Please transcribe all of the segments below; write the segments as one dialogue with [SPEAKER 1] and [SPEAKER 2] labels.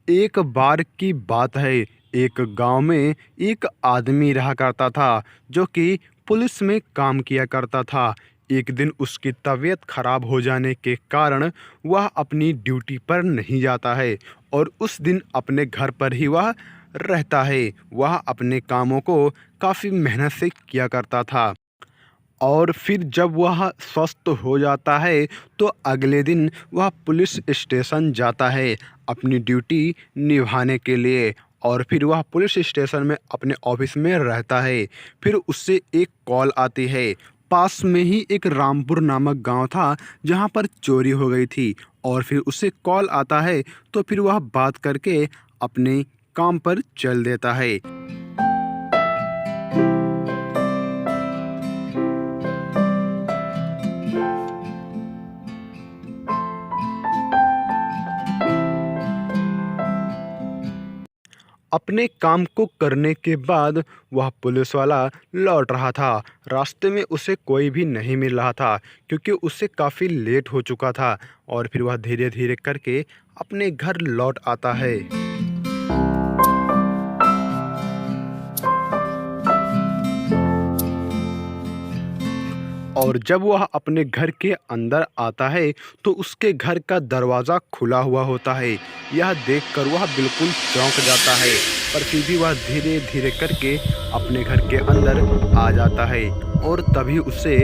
[SPEAKER 1] एक बार की बात है। एक गांव में एक आदमी रहा करता था जो कि पुलिस में काम किया करता था। एक दिन उसकी तबीयत खराब हो जाने के कारण वह अपनी ड्यूटी पर नहीं जाता है और उस दिन अपने घर पर ही वह रहता है। वह अपने कामों को काफ़ी मेहनत से किया करता था और फिर जब वह स्वस्थ हो जाता है तो अगले दिन वह पुलिस स्टेशन जाता है अपनी ड्यूटी निभाने के लिए। और फिर वह पुलिस स्टेशन में अपने ऑफिस में रहता है। फिर उससे एक कॉल आती है। पास में ही एक रामपुर नामक गांव था जहां पर चोरी हो गई थी। और फिर उससे कॉल आता है तो फिर वह बात करके अपने काम पर चल देता है। अपने काम को करने के बाद वह पुलिस वाला लौट रहा था। रास्ते में उसे कोई भी नहीं मिल रहा था क्योंकि उससे काफ़ी लेट हो चुका था। और फिर वह धीरे धीरे करके अपने घर लौट आता है। और जब वह अपने घर के अंदर आता है तो उसके घर का दरवाज़ा खुला हुआ होता है। यह देखकर वह बिल्कुल चौंक जाता है, पर फिर भी वह धीरे धीरे करके अपने घर के अंदर आ जाता है। और तभी उसे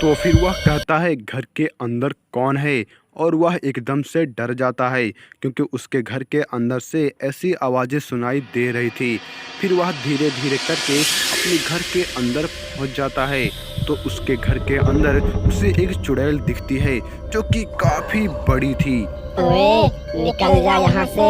[SPEAKER 1] तो फिर वह कहता है घर के अंदर कौन है। और वह एकदम से डर जाता है क्योंकि उसके घर के अंदर से ऐसी आवाज़ें सुनाई दे रही थी। फिर वह धीरे धीरे करके अपने घर के अंदर पहुंच जाता है तो उसके घर के अंदर उसे एक चुड़ैल दिखती है जो कि काफ़ी बड़ी थी।
[SPEAKER 2] ओए, निकल जा यहाँ से,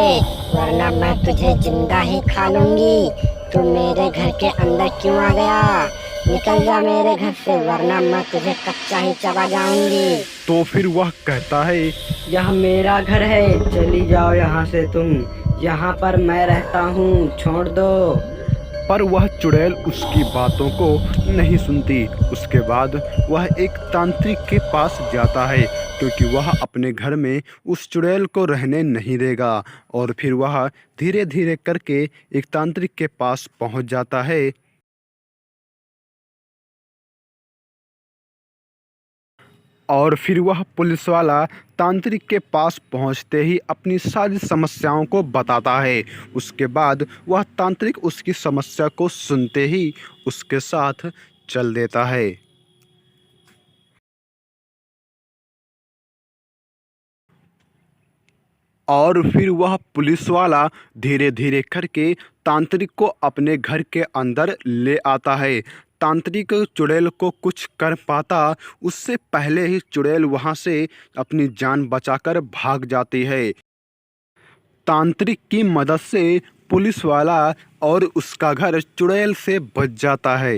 [SPEAKER 2] वरना मैं तुझे जिंदा ही खा लूंगी। तू मेरे घर के अंदर क्यों आ गया? निकल जा मेरे घर से, वरना मैं तुझे कच्चा ही चबा जाऊंगी।
[SPEAKER 1] तो फिर वह कहता है,
[SPEAKER 3] यह मेरा घर है, चली जाओ यहाँ से तुम। यहाँ पर मैं रहता हूँ, छोड़ दो।
[SPEAKER 1] पर वह चुड़ैल उसकी बातों को नहीं सुनती। उसके बाद वह एक तांत्रिक के पास जाता है क्योंकि वह अपने घर में उस चुड़ैल को रहने नहीं देगा। और फिर वह धीरे धीरे करके एक तांत्रिक के पास पहुंच जाता है। और फिर वह पुलिस वाला तांत्रिक के पास पहुंचते ही अपनी सारी समस्याओं को बताता है। उसके बाद वह तांत्रिक उसकी समस्या को सुनते ही उसके साथ चल देता है। और फिर वह पुलिस वाला धीरे धीरे करके तांत्रिक को अपने घर के अंदर ले आता है। तांत्रिक चुड़ैल को कुछ कर पाता उससे पहले ही चुड़ैल वहां से अपनी जान बचाकर भाग जाती है। तांत्रिक की मदद से पुलिस वाला और उसका घर चुड़ैल से बच जाता है।